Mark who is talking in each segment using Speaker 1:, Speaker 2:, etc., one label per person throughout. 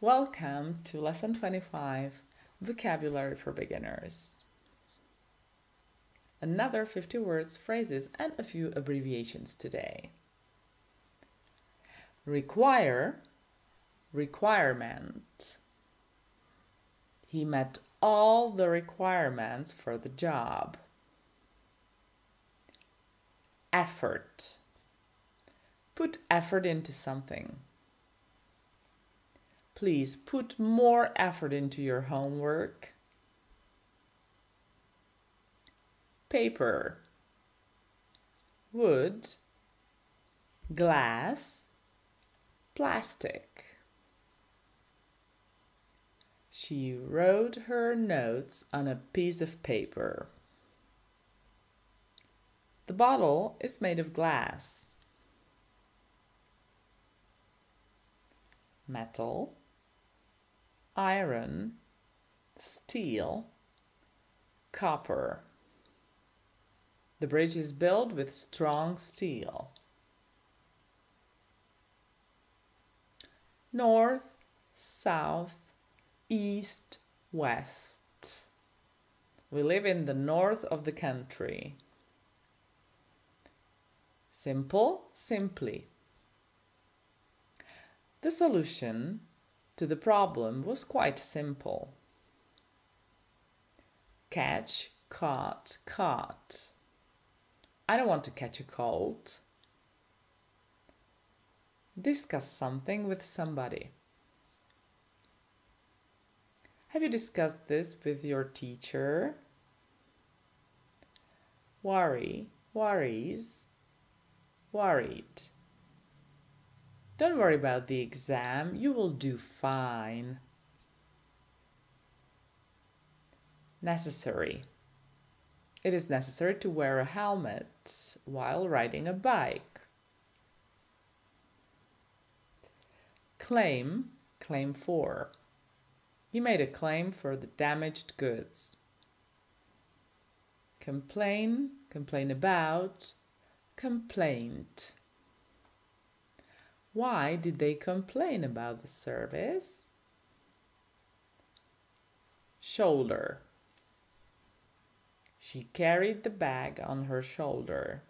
Speaker 1: Welcome to Lesson 25, Vocabulary for Beginners. Another 50 words, phrases, and a few abbreviations today. Require, requirement. He met all the requirements for the job. Effort. Put effort into something. Please put more effort into your homework. Paper, wood, glass, plastic. She wrote her notes on a piece of paper. The bottle is made of glass. Metal, iron, steel, copper. The bridge is built with strong steel. North, south, east, west. We live in the north of the country. Simple, simply. The solution to the problem was quite simple. Catch, caught, caught. I don't want to catch a cold. Discuss something with somebody. Have you discussed this with your teacher? Worry, worries, worried. Don't worry about the exam, you will do fine. Necessary. It is necessary to wear a helmet while riding a bike. Claim, claim for. He made a claim for the damaged goods. Complain, complain about, complaint. Why did they complain about the service? Shoulder. She carried the bag on her shoulder.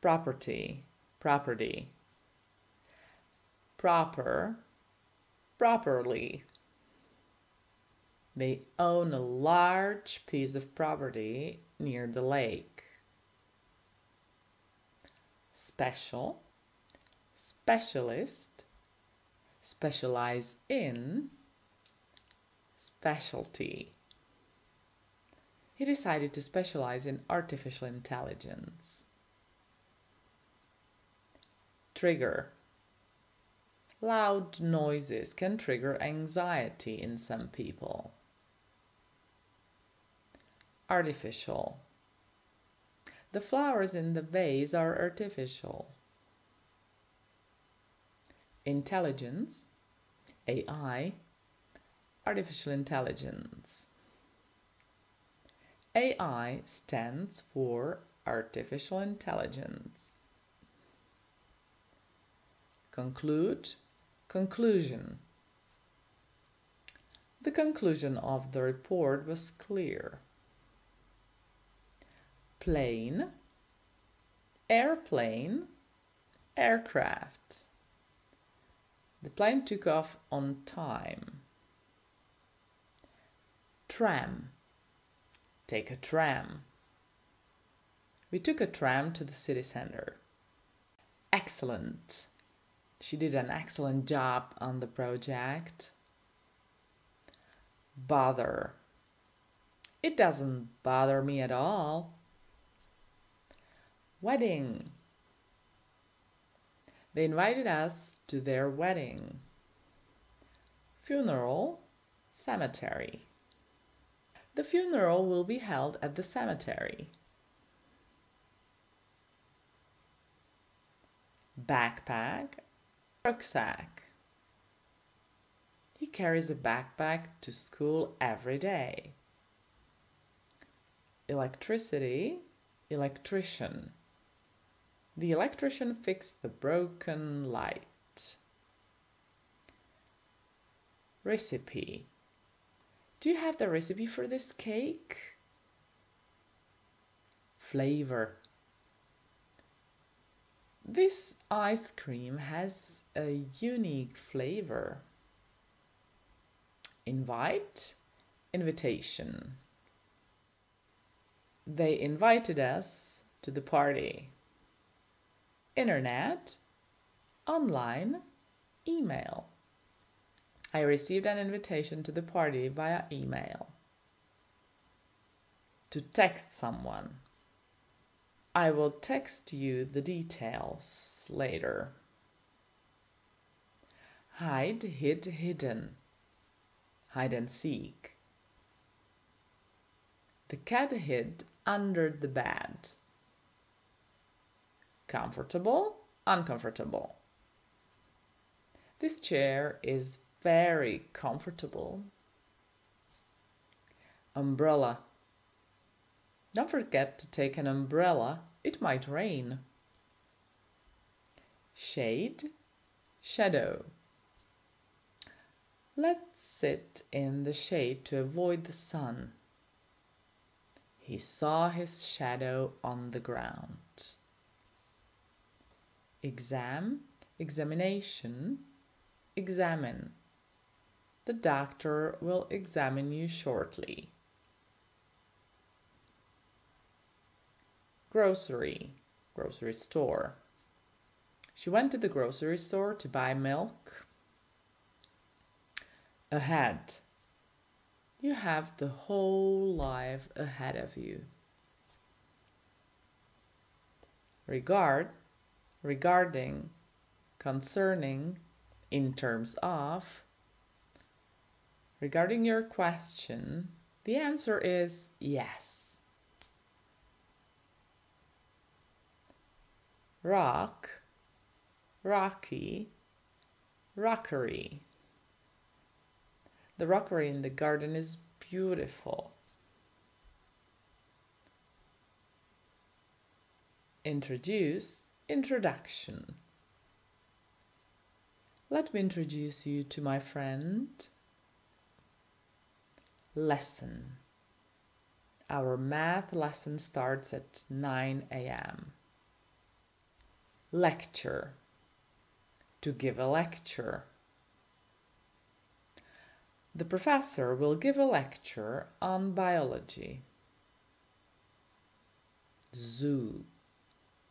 Speaker 1: Property, property. Proper, properly. They own a large piece of property near the lake. Special, specialist, specialize in, specialty. He decided to specialize in artificial intelligence. Trigger. Loud noises can trigger anxiety in some people. Artificial. The flowers in the vase are artificial. Intelligence, AI, artificial intelligence. AI stands for artificial intelligence. Conclude, conclusion. The conclusion of the report was clear. Plane, airplane, aircraft. The plane took off on time. Tram. Take a tram. We took a tram to the city center. Excellent. She did an excellent job on the project. Bother. It doesn't bother me at all. Wedding. They invited us to their wedding. Funeral, cemetery. The funeral will be held at the cemetery. Backpack, rucksack. He carries a backpack to school every day. Electricity, electrician. The electrician fixed the broken light. recipe. Do you have the recipe for this cake? Flavor. This ice cream has a unique flavor. Invite, invitation. They invited us to the party. Internet, online, email. I received an invitation to the party via email. To text someone. I will text you the details later. Hide, hid, hidden. Hide and seek. The cat hid under the bed. Comfortable, uncomfortable. This chair is very comfortable. Umbrella. Don't forget to take an umbrella, it might rain. Shade, shadow. Let's sit in the shade to avoid the sun. He saw his shadow on the ground. Exam, examination, examine. The doctor will examine you shortly. Grocery, grocery store. She went to the grocery store to buy milk. Ahead. You have the whole life ahead of you. Regard, regarding, concerning, in terms of. Regarding your question, the answer is yes. Rock, rocky, rockery. The rockery in the garden is beautiful. Introduce, introduction. Let me introduce you to my friend. Lesson. Our math lesson starts at 9 a.m. Lecture. To give a lecture. The professor will give a lecture on biology. Zoo.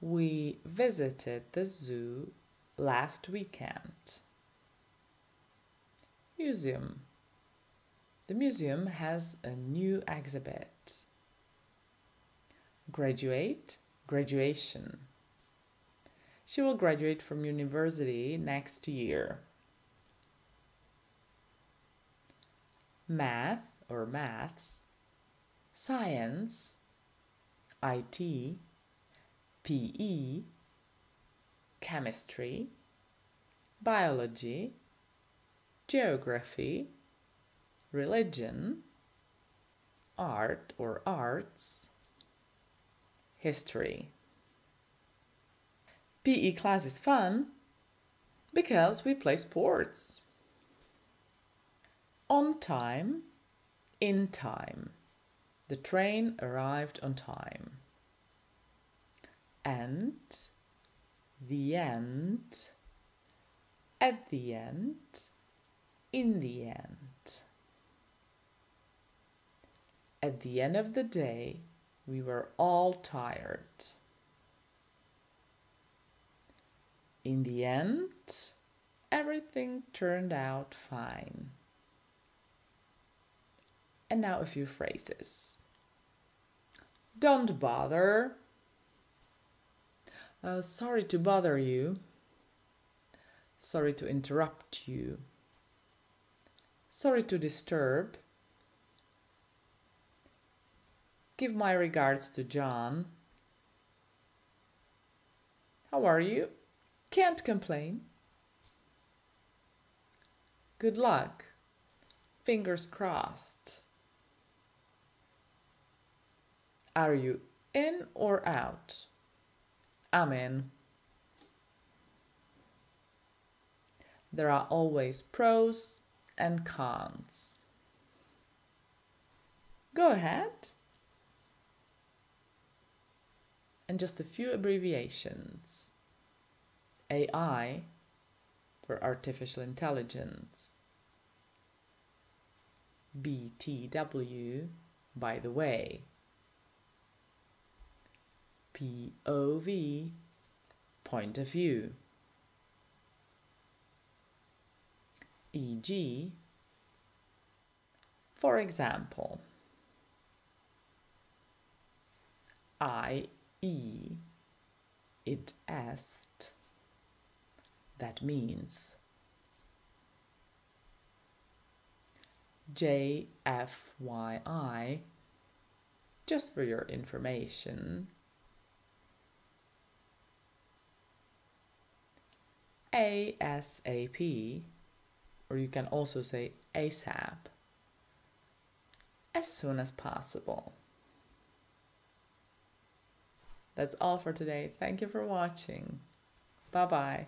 Speaker 1: We visited the zoo last weekend. Museum. The museum has a new exhibit. Graduate, graduation. She will graduate from university next year. Math or maths, science, IT, PE, chemistry, biology, geography, religion, art or arts, history. PE class is fun because we play sports. On time, in time. The train arrived on time. And, the end, at the end, in the end. At the end of the day, we were all tired. In the end, everything turned out fine. And now a few phrases. Don't bother. Sorry to bother you. Sorry to interrupt you. Sorry to disturb. Give my regards to John. How are you? Can't complain. Good luck. Fingers crossed. Are you in or out? I'm in. There are always pros and can'ts. Go ahead. And just a few abbreviations. AI for artificial intelligence. BTW, by the way. POV, point of view. E.g., for example, i.e., it est, that means. JFYI, just for your information. ASAP, or you can also say ASAP, as soon as possible. That's all for today. Thank you for watching. Bye-bye.